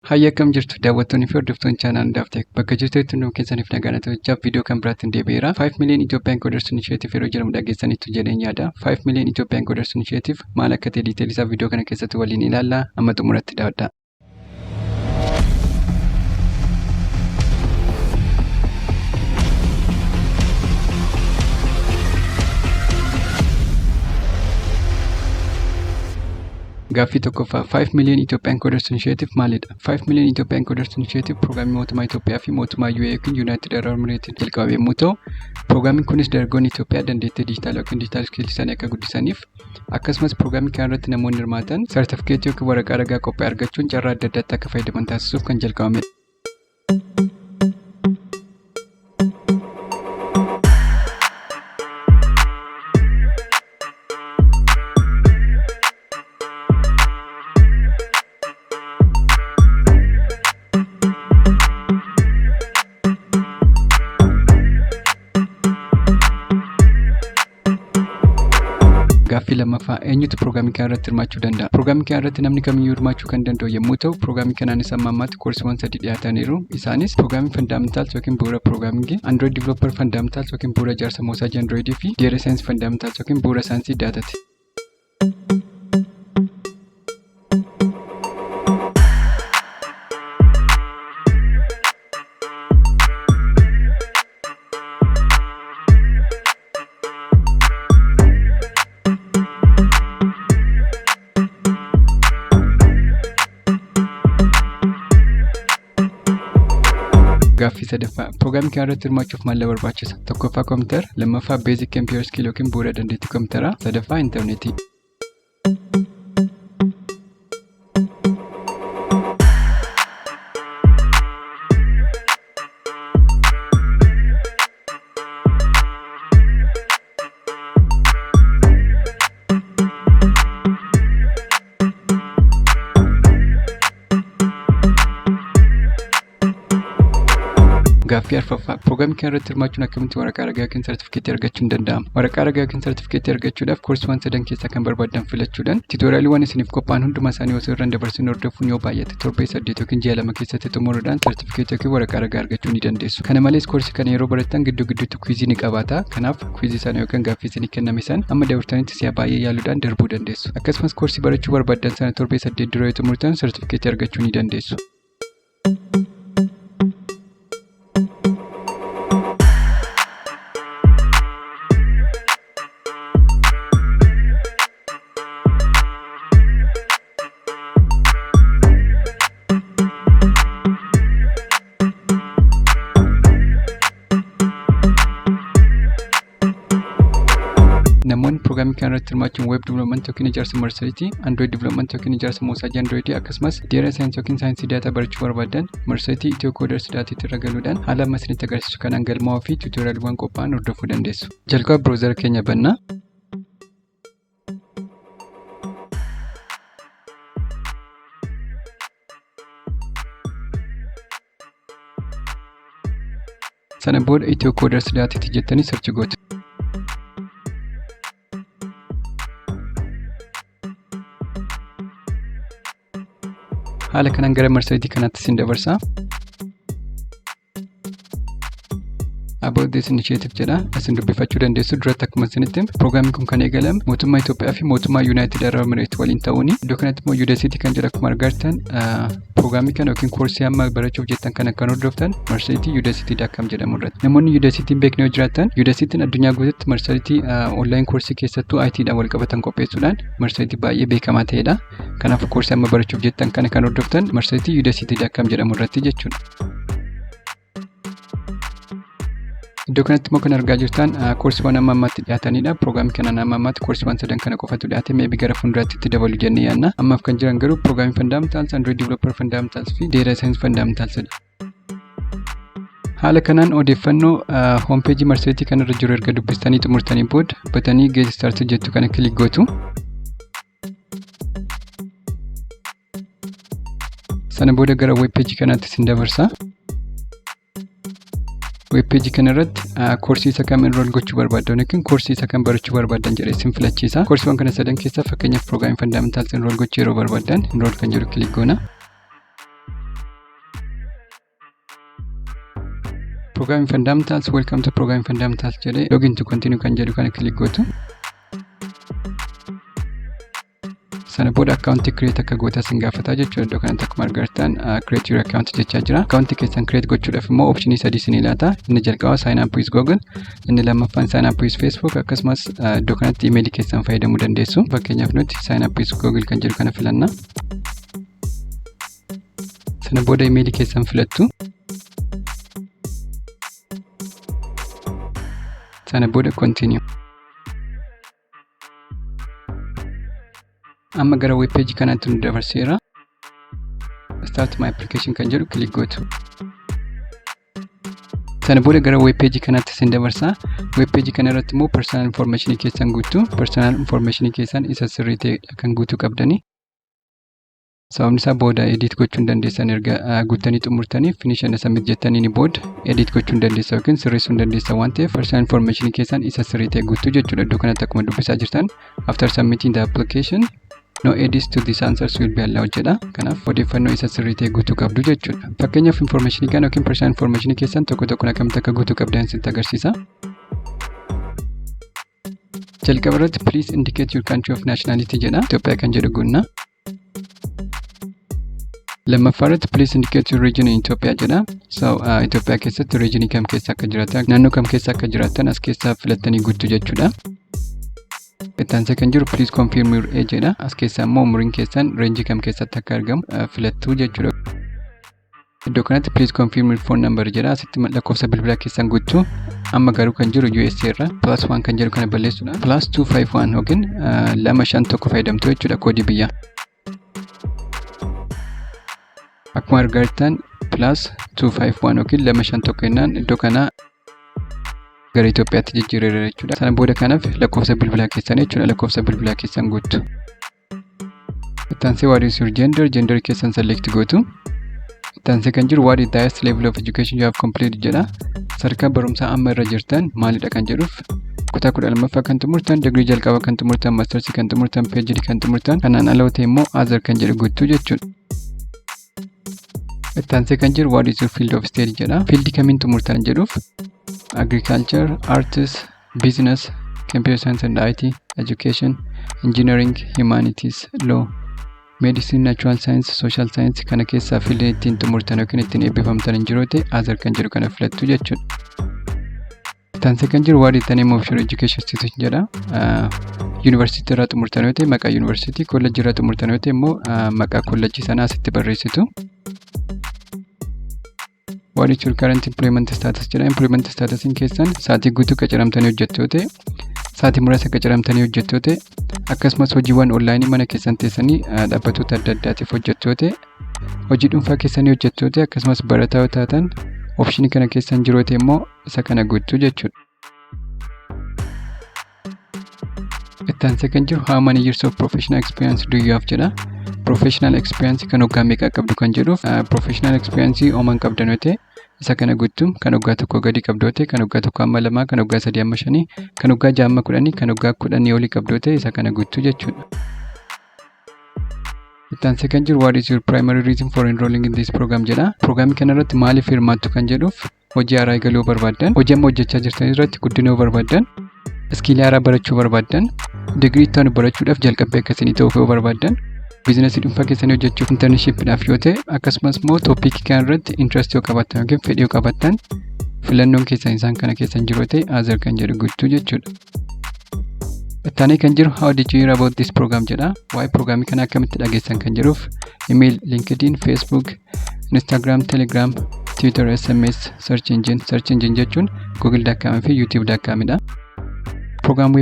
Hayya akkam jirtu daawwattoonni fi hordoftoonni chaanal Hundaaf bakka jirtanitti hunduma keessaniif nagaan ta'uuf viidiyoo kan biraatiin deebi'eera. 5 million Ethiopian coders initiative yeroo jedhamu dhageessaniitu jedheen yaada. 5 million Ethiopian coders initiative maal akka ta'e diiteelii isaa viidiyoo kana keessatti waliin ilaalla. Amma xumuratti daawwadhaa. Gaaffii tokkoffaa 5 million Ethiopian coders initiative maalidha? 5 million Ethiopian coders initiative piroograamii mootummaa Itoophiyaa fi mootummaa UAE yookiin United Arab Emirates jalqabame yommuu ta'u, piroograamiin kunis dargaggoonni Itoophiyaa dandeettii diijitaalaa yookiin diijitaal iskiilii isaanii akka guddisaniif akkasumas piroograamii kana irratti namoonni hirmaatan sartifikeetii yookiin waraqaa ragaa qophaa'e argachuun carraa adda addaatti akka fayyadaman taasisuuf kan jalqabamedha. Gaaffii lammaffaa eenyutu piroograamii kana irratti hirmaachuu danda'a? Piroograamii kana irratti namni kamiyyuu hirmaachuu kan danda'u yommuu ta'u, piroograamii kanaanis amma ammaatti koorsiiwwan 3 dhiyaataniiru. Isaanis piroograamii fandaamentaals yookiin bu'uura piroograamingii, Android Developer Fundamentals yookiin bu'uura ijaarsa moosaajii Androidii fi Data Science Fundamentals yookiin bu'uura saayinsii daataati. Gaaffii sadaffaa piroograamii kana irratti hirmaachuuf maal barbaachisa? Tokkoffaa kompiitara, lammaffaa beezik computer skill yookiin bu'uura dandeettii kompiitaraa, sadaffaa intarneetii. Gaaffii arfaffaa piroograamii kana irratti hirmaachuun akkamitti waraqaa ragaa yookiin sartifikeetii argachuun danda'ama? Waraqaa ragaa yookiin sartifikeetii argachuudhaaf koorsiiwwan 3 keessaa kan barbaadan filachuudhaan tiitooriyaaliiwwan isiniif qophaa'an hunduma isaanii osoo irra dabarsin hordofuun yoo baay'ate torbee 8 yookiin ji'a 2 keessatti xumuruudhaan sartifikeetii yookiin waraqaa ragaa argachuu ni dandeessu. Kana malees koorsii kana yeroo barattan gidduu gidduutti kwiizii ni qabaata. Kanaaf kwiizii sana yookiin gaaffii isinii kenname san amma daawwattanitti si'a baay'ee yaaluudhaan darbuu dandeessu. Akkasumas koorsii barachuu barbaadan sana torbee 8 dura yoo xumurtan sartifikeetii argachuu ni dandeessu. Namoonni piroograamii kana irratti hirmaachuun web development yookiin ijaarsa marsariitii, Android development yookiin ijaarsa moosaajii Androidii akkasumas Data Science yookiin saayinsii daataa barachuu barbaadan marsariitii Ethiocodersdaatiitti irra galuudhaan haala amma isinitti agarsiisu kanaan galmaa'uu fi tiitooriyaaliiwwan qophaa'an hordofuu dandeessu. Jalqaba biroozara keenya bannaa. Sana booda Ethiocodersdaatiitti jettanii sarchi gootu. Haala kanaan gara marsariitii kanaatti isin dabarsa. About this initiative jedha. Isin dubbifachuu dandeessu. Duratti akkuma isinitti piroograamiin kun kan eegalame mootummaa Itoophiyaa fi mootummaa United Arab Emirates waliin ta'uuni. Iddoo kanatti immoo Udacity kan jedhu akkuma argitan piroograamii kana yookiin koorsii amma barachuuf jettan kana kan hordoftan marsariitii udacity.com jedhamu irratti. Namoonni Udacity beeknee yoo jiraatan Udacity'n addunyaa guutuutti marsariitii onlaayin koorsii keessattuu IT'dhaan wal qabatan qopheessuudhaan marsariitii baay'ee beekamaa ta'edha. Kanaaf koorsii amma barachuuf jettan kana kan hordoftan marsariitii udacity.com jedhamu irratti jechuudha. Iddoo kanatti immoo kan argaa jirtan koorsiiwwan amma ammaatti dhiyaatanidha. Piroograamii kanaan amma ammaatti koorsiiwwan 3 kana qofatu dhiyaate meebii gara fuulduraatti itti dabalu jennee yaadna. Ammaaf kan jiran garuu piroograamii Fundamentals, Android Developer Fundamentals fi Data Science Fundamentals dha. Haala kanaan odeeffannoo hoompeejii marsariitii kanarra jiru erga dubbistanii xumurtanii booda batanii Get Started jettu kana kilik gootu. Sana booda gara web peejii kanaatti isin dabarsa. Web peejii kana irratti koorsii isa kam enroll gochuu barbaadan yookiin koorsii isa kam barachuu barbaadan jedhee isin filachiisa. Koorsiiwwan kana 3 keessaa fakkeenyaaf Programming Fundamentals enroll gochuu yeroo barbaadan enroll kan jedhu kilik goona. Programming fundamentals, welcome to programming fundamentals jedhee login to continue kan jedhu kana click gootu. Sana booda account create akka goota sin gaafata jechuudha. Iddoo kanatti akkuma argartan create your account jechaa jira. Account keessan create gochuudhaaf immoo optionii sadii isin ilaata. Inni jalqaba sign up with Google, inni lammaffaan sign up with Facebook, akkasumas iddoo kanatti email keessan fayyadamuu dandeessu. Fakkeenyaaf nuti sign up with Google kan jedhu kana filanna. Sana booda email keessan filattu. Sana booda continue. Amma gara web page kanatti nu dabarseera. Start my application kan jedhu click gootu. Sana booda gara web page kanatti sin dabarsa. Web page kana irratti immoo personal information keessan guutu. Personal information keessan isa sirrii ta'e kan guutuu qabdani. Sababni isaa booda edit gochuu hin dandeessan erga guuttanii xumurtanii finish and submit jettanii ni booda edit gochuu hin dandeessan yookiin sirreessuu hin dandeessan waan ta'eef personal information keessan isa sirrii ta'e guutuu jechuudha. Iddoo kanatti akkuma dubbisaa jirtan after submitting the application no edits to these answers will be allowed jedha. Kanaaf odeeffannoo isa sirrii ta'e guutuu qabdu jechuudha. Fakkeenyaaf information kana yookiin personal information keessan tokko tokkoon akkamitti akka guutuu qabdan sitti agarsiisa. Jalqaba irratti please indicate your country of nationality jedha. Itoophiyaa kan jedhu guunna. Lammaffaa irratti please indicate your region in Ethiopia jedha. So Itoophiyaa keessatti regionii kam keessa akka jiraatan, naannoo kam keessa akka jiraatan as keessaa filattanii guutuu jechuudha. Ittaansa kan jiru please confirm your age jedha. As keessaa immoo umuriin keessan range kam keessatti akka argamu filattuu jechuudha. Iddoo kanatti please confirm your phone number jedha. Asitti lakkoofsa bilbilaa keessan guutuu. Amma garuu kan jiru USA irra +1 kan jedhu kana balleessuudha. +251 yookiin 251 fayyadamtu jechuudha koodii biyyaa. Akkuma argartan +251 yookiin 251 jennaan iddoo kana gara Itoophiyaatti jijjiireera jechuudha. Sana booda kanaaf lakkoofsa bilbilaa keessan jechuudha. Lakkoofsa bilbilaa keessan guutu. Ittaansee what is your gender? Gender keessan select gootu. Ittaansee kan jiru what is the highest level of education you have completed jedha. Sadarkaa barumsaa amma irra jirtan maalidha kan jedhuuf kutaa 12ffaa kan xumurtan, degree jalqabaa kan xumurtan, mastersi kan xumurtan, PhD kan xumurtan, kanaan ala ta'e immoo other kan jedhu guutuu jechuudha. Ittaansee kan jiru what is your field of study jedha. Field kamiin xumurtan jedhuuf agriculture, arts, business, computer science and IT, education, engineering, humanities, law, medicine, natural science, social science kana keessaa field ittiin xumurtan yookiin ittiin eebbifamtan hin jiru ta'e other kan jedhu kana filattu jechuudha. Ittaansee kan jiru what is the name of your education institution jedha. University irraa xumurtan yoo ta'e maqaa university, college irraa xumurtan yoo ta'e immoo maqaa college sanaa asitti barreessitu. What is your current employment status jedha. Employment status in keessan saatii guutuu qacaramtanii hojjettu yoo ta'e, saatii muraasa qacaramtanii hojjettu yoo ta'e, akkasumas hojiiwwan online mana keessan teessanii dhaabbattoota adda addaatiif hojjettu yoo ta'e, hojii dhuunfaa keessanii hojjettu yoo ta'e, akkasumas barataa yoo taatan optionii kana keessan jiru yoo ta'e immoo isa kana guutuu jechuudha. Ittaansee kan jiru how many years of professional experience do you have jedha. Professional experience kan waggaa meeqa qabdu kan jedhuuf professional experience ooman qabdan yoo ta'e isa kana guutuu, kan waggaa tokko gadi qabdu yoo ta'e, kan waggaa tokko amma 2, kan waggaa 3 amma 5, kan waggaa 6 amma 10, kan waggaa 10 olii qabdu yoo ta'e isa kana guutuu jechuudha. Ittaansee kan jiru what is your primary reason for enrolling in this program jedha. Prograamii kana irratti maaliif hirmaattu kan jedhuuf hojii haaraa eegaluu barbaaddan, hojii amma hojjechaa jirtan irratti guddina yoo barbaaddan, iskiilii haaraa barachuu barbaaddan, digirii itti barachuudhaaf jalqabbii akkasii ta'uuf yoo barbaaddan, biizinasii dhuunfaa keessanii hojjechuuf intarneeshiipidhaaf yoo ta'e, akkasumas immoo tooppikii kana irratti interest yoo qabaattan yookiin fedhii yoo qabaattan filannoon keessan isaan kana keessan jiru yoo ta'e other kan jedhu guutuu jechuudha. Ittaanee kan jiru how did you hear about this program jedha. Waa'ee programii kana akkamitti dhageessan kan jedhuuf email, LinkedIn, Facebook, Instagram, Telegram, Twitter, SMS, search engine jechuun google.com fi youtube.comidha. Program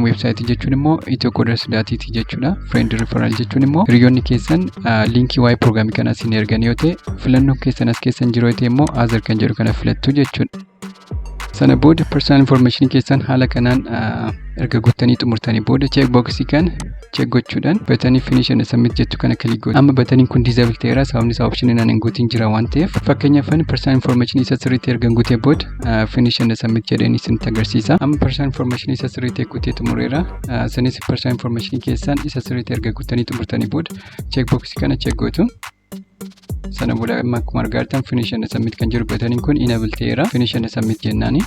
website jechuun immoo ethiocoder's.it jechuudha. Friend referral jechuun immoo hiriyoonni keessan linkii waa'ee programii kana isin ergan yoo ta'e, filannoo keessan as keessan jiru yoo ta'e immoo other kan jedhu kana filattu jechuudha. Sana booda personal information keessan haala kanaan erga guuttanii xumurtanii booda check boxii kan check gochuudhaan batanii finish and submit jettu kana click godhu. Amma bataniin kun disable ta'eera, sababni isaa optionii naan hin guutiin jira waan ta'eef. Fakkeenyaaf personal information isa sirriitti erga guutee booda finish and submit jedheen isinitti agarsiisa. Amma personal information isa sirriitti guutee xumureera. Sanis personal information keessan isa sirriitti erga guuttanii xumurtanii booda check boxii kana check gootu. Sana booda amma akkuma argaatan finish and submit kan jiru butaniin kun enable ta'eera. Finish and submit jennaani.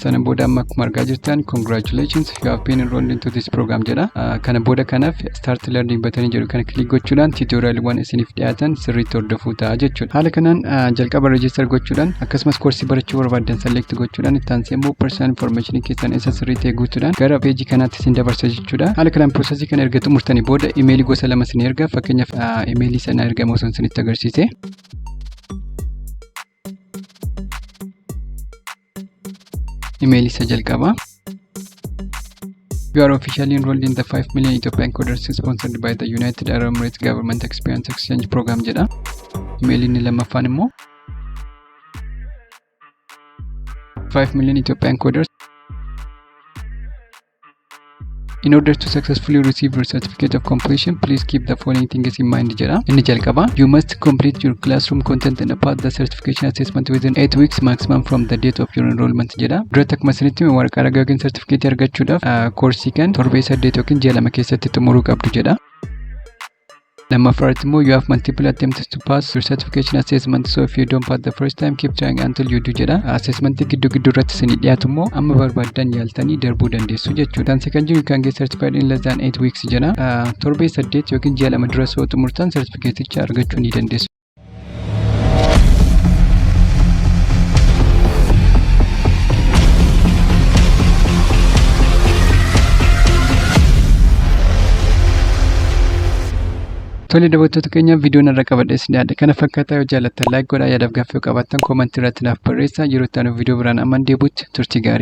Sana booda amma akkuma argaa jirtan congratulations you have been enrolled into this program jedha. Kana booda kanaaf start learning butanii jedhu kana click gochuudhaan tutorialwwan isiniif dhiyaatan sirriitti hordofuu ta'a jechuudha. Haala kanaan jalqaba register gochuudhaan akkasumas koorsii barachuu barbaadan select gochuudhaan itti aansee immoo personal information keessan isa sirriitti eeguutuudhaan gara page kanaatti isin dabarsa jechuudha. Haala kanaan processii kana erga xumurtanii booda email gosa lama isin erga. Fakkeenyaaf email sana ergamu osoo isinitti agarsiise. Email isa jalqaba. You are officially enrolled in the 5 million Ethiopian coders sponsored by the United Arab Emirates Government Experience Exchange Program jedha. Email inni lammaffaan immoo 5 million Ethiopian coders. In order to successfully receive your certificate of completion, please keep the following things in mind jedha. Inni jalqaba. You must complete your classroom content and pass the certification assessment within 8 weeks maximum from the date of your enrollment jedha. Duratti akkuma isinitti waraqaa ragaa yookiin certificate argachuudhaaf koorsii kan torbee 8 yookiin ji'a 2 keessatti xumuruu qabdu jedha. Lammaffaa immoo you have multiple attempts to pass your certification assessment, so if you don't pass the first time keep trying until you do jedha. Assessment gidduu irratti isin dhiyaatu immoo amma barbaadan yaaltanii darbuu dandeessu jechuudha. Tan second you can get certified in less than 8 weeks jedha. Torbee 8 yookiin ji'a 2 dura soo xumurtan certificate argachuu ni dandeessu. Tole daawwattoota keenya viidiyoon irra qabadhe isin yaada kana fakkaataa yoo jaallattan like godhaa yaadaaf gaaffii qabaattan koomentii irratti naaf barreessaa. Yeroo itti aanu viidiyoo biraan amma deebi'utti turtii gaarii.